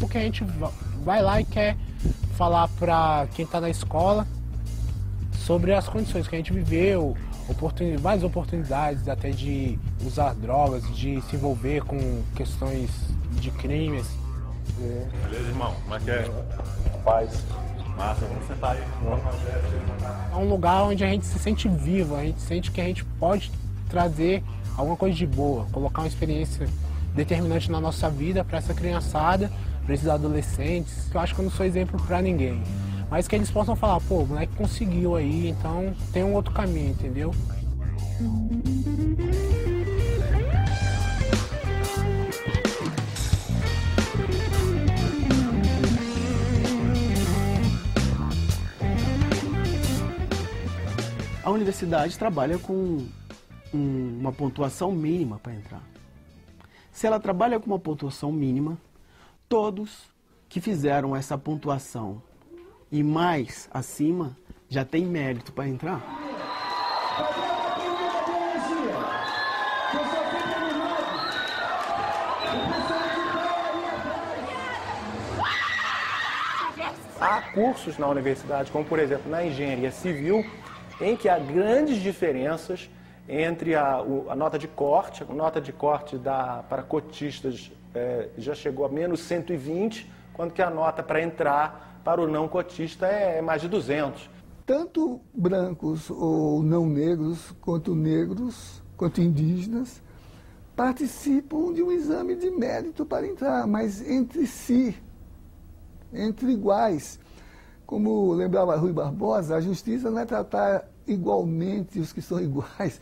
porque a gente vai lá e quer falar para quem está na escola sobre as condições que a gente viveu, várias oportunidades até de usar drogas, de se envolver com questões de crimes. Beleza, irmão? Como é que é? Paz. Massa, vamos sentar aí. É um lugar onde a gente se sente vivo, a gente sente que a gente pode trazer alguma coisa de boa, colocar uma experiência determinante na nossa vida para essa criançada, para esses adolescentes. Eu acho que eu não sou exemplo para ninguém, mas que eles possam falar, pô, o moleque conseguiu aí, então tem um outro caminho, entendeu? A universidade trabalha com uma pontuação mínima para entrar. Se ela trabalha com uma pontuação mínima, todos que fizeram essa pontuação e mais acima já tem mérito para entrar. Há cursos na universidade, como por exemplo na engenharia civil, em que há grandes diferenças entre a nota de corte. A nota de corte para cotistas já chegou a menos 120, quando que a nota para entrar para o não cotista é mais de 200. Tanto brancos ou não negros, quanto indígenas, participam de um exame de mérito para entrar, mas entre si, entre iguais. Como lembrava Rui Barbosa, a justiça não é tratar igualmente os que são iguais,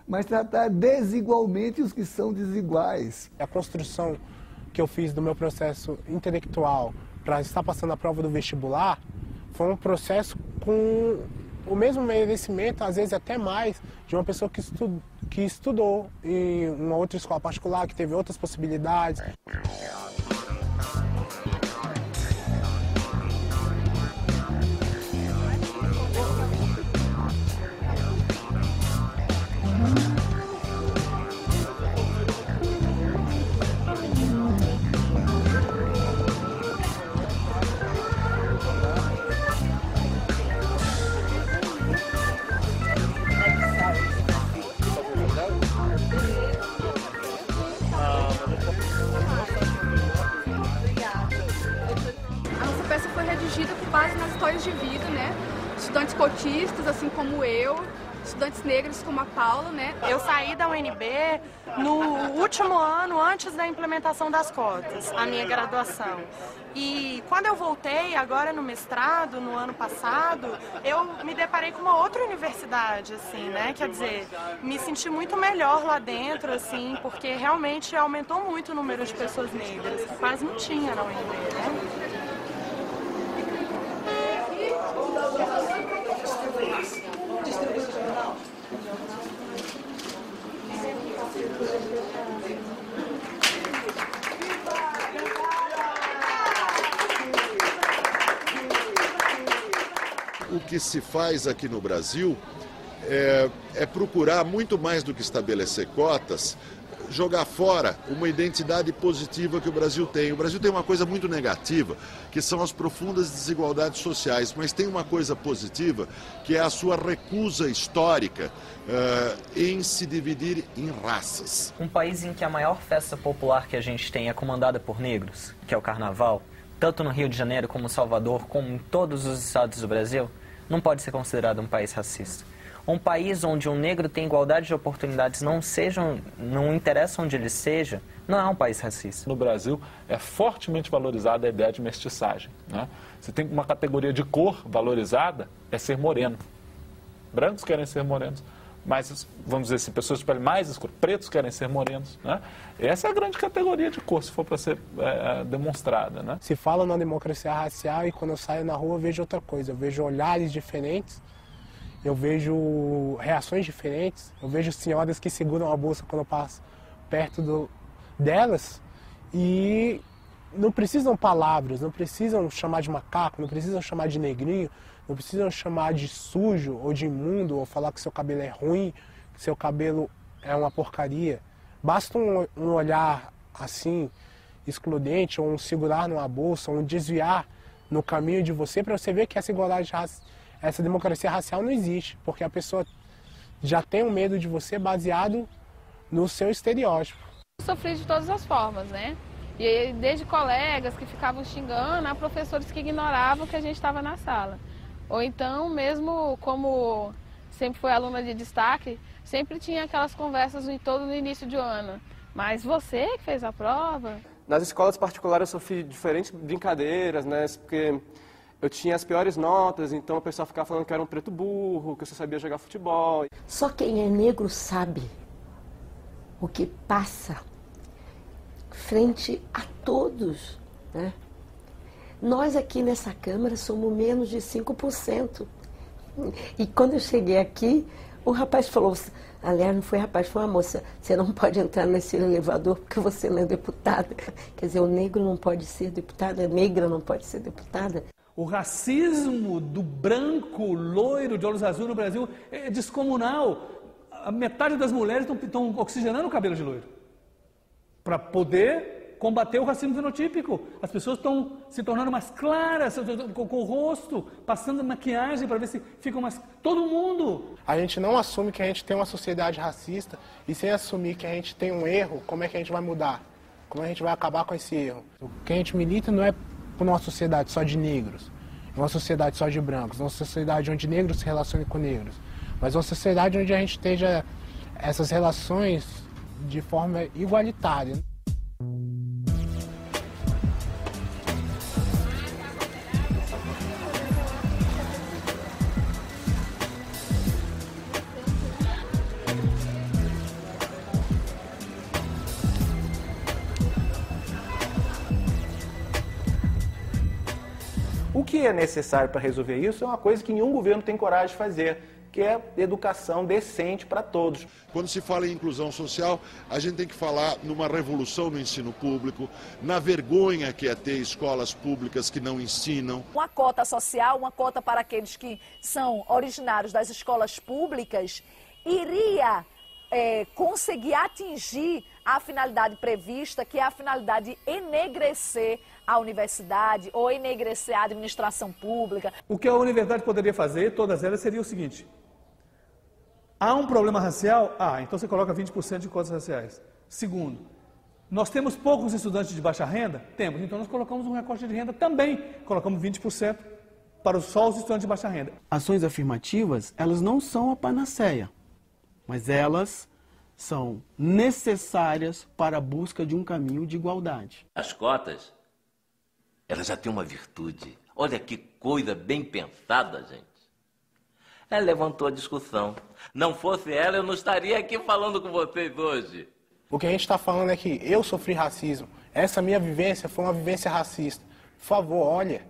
mas tratar desigualmente os que são desiguais. A construção que eu fiz do meu processo intelectual para estar passando a prova do vestibular foi um processo com o mesmo merecimento, às vezes até mais, de uma pessoa que estudou em uma outra escola particular, que teve outras possibilidades. Com base nas histórias de vida, né? Estudantes cotistas, assim como eu, estudantes negros como a Paula, né? Eu saí da UNB no último ano, antes da implementação das cotas, a minha graduação. E quando eu voltei, agora no mestrado, no ano passado, eu me deparei com uma outra universidade, assim, né? Quer dizer, me senti muito melhor lá dentro, assim, porque realmente aumentou muito o número de pessoas negras. Quase não tinha na UNB, né? O que se faz aqui no Brasil é procurar, muito mais do que estabelecer cotas, jogar fora uma identidade positiva que o Brasil tem. O Brasil tem uma coisa muito negativa, que são as profundas desigualdades sociais, mas tem uma coisa positiva, que é a sua recusa histórica em se dividir em raças. Um país em que a maior festa popular que a gente tem é comandada por negros, que é o Carnaval, tanto no Rio de Janeiro como Salvador, como em todos os estados do Brasil, não pode ser considerado um país racista. Um país onde um negro tem igualdade de oportunidades, não interessa onde ele seja, não é um país racista. No Brasil é fortemente valorizada a ideia de mestiçagem, né? Você tem uma categoria de cor valorizada, é ser moreno. Brancos querem ser morenos, mas, vamos dizer assim, pessoas de pele mais escura, pretos querem ser morenos, né? Essa é a grande categoria de cor, se for para ser demonstrada, né? Se fala na democracia racial e quando eu saio na rua eu vejo outra coisa, eu vejo olhares diferentes, eu vejo reações diferentes, eu vejo senhoras que seguram a bolsa quando eu passo perto delas e não precisam palavras, não precisam chamar de macaco, não precisam chamar de negrinho, não precisam chamar de sujo ou de imundo ou falar que seu cabelo é ruim, que seu cabelo é uma porcaria. Basta um olhar assim excludente, ou um segurar numa bolsa, ou um desviar no caminho de você, para você ver que essa igualdade, essa democracia racial não existe, porque a pessoa já tem um medo de você baseado no seu estereótipo. Eu sofri de todas as formas, né? E desde colegas que ficavam xingando, a professores que ignoravam que a gente estava na sala. Ou então, mesmo como sempre fui aluna de destaque, sempre tinha aquelas conversas no início de ano. Mas você que fez a prova? Nas escolas particulares eu sofri diferentes brincadeiras, né? Porque eu tinha as piores notas, então o pessoal ficava falando que eu era um preto burro, que eu só sabia jogar futebol. Só quem é negro sabe o que passa frente a todos, né? Nós aqui nessa Câmara somos menos de 5%. E quando eu cheguei aqui, o rapaz falou, aliás, não foi rapaz, foi uma moça, você não pode entrar nesse elevador porque você não é deputada. Quer dizer, o negro não pode ser deputada, a negra não pode ser deputada. O racismo do branco, loiro, de olhos azuis no Brasil é descomunal. A metade das mulheres estão oxigenando o cabelo de loiro para poder combater o racismo fenotípico. As pessoas estão se tornando mais claras, com o rosto, passando maquiagem para ver se ficam mais... Todo mundo! A gente não assume que a gente tem uma sociedade racista, e sem assumir que a gente tem um erro, como é que a gente vai mudar? Como a gente vai acabar com esse erro? O que a gente milita não é por uma sociedade só de negros, uma sociedade só de brancos, uma sociedade onde negros se relacionem com negros, mas uma sociedade onde a gente esteja essas relações de forma igualitária. O que é necessário para resolver isso é uma coisa que nenhum governo tem coragem de fazer, que é educação decente para todos. Quando se fala em inclusão social, a gente tem que falar numa revolução no ensino público, na vergonha que é ter escolas públicas que não ensinam. Uma cota social, uma cota para aqueles que são originários das escolas públicas, iria conseguir atingir a finalidade prevista, que é a finalidade de enegrecer a universidade ou enegrecer a administração pública. O que a universidade poderia fazer, todas elas, seria o seguinte: há um problema racial? Então você coloca 20% de cotas raciais. Segundo, nós temos poucos estudantes de baixa renda? Temos, então nós colocamos um recorte de renda também, colocamos 20% para só os estudantes de baixa renda. Ações afirmativas, elas não são a panaceia, mas elas são necessárias para a busca de um caminho de igualdade. As cotas, elas já têm uma virtude. Olha que coisa bem pensada, gente. Ela levantou a discussão. Não fosse ela, eu não estaria aqui falando com vocês hoje. O que a gente está falando é que eu sofri racismo. Essa minha vivência foi uma vivência racista. Por favor, olha.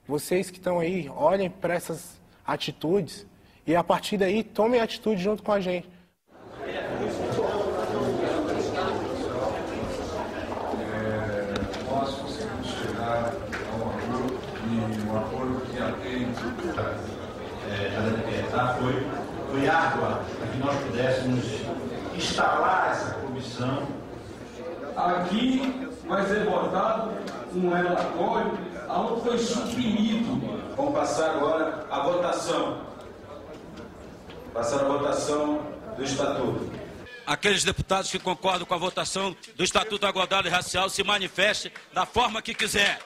Vocês que estão aí, olhem para essas atitudes e a partir daí tomem atitude junto com a gente. Nós conseguimos chegar a um acordo, e um acordo que atende foi árdua para que nós pudéssemos instalar essa comissão. Aqui vai ser votado um relatório onde foi suprimido. Vamos passar agora a votação. Passar a votação do Estatuto. Aqueles deputados que concordam com a votação do Estatuto da Igualdade Racial se manifestem da forma que quiser.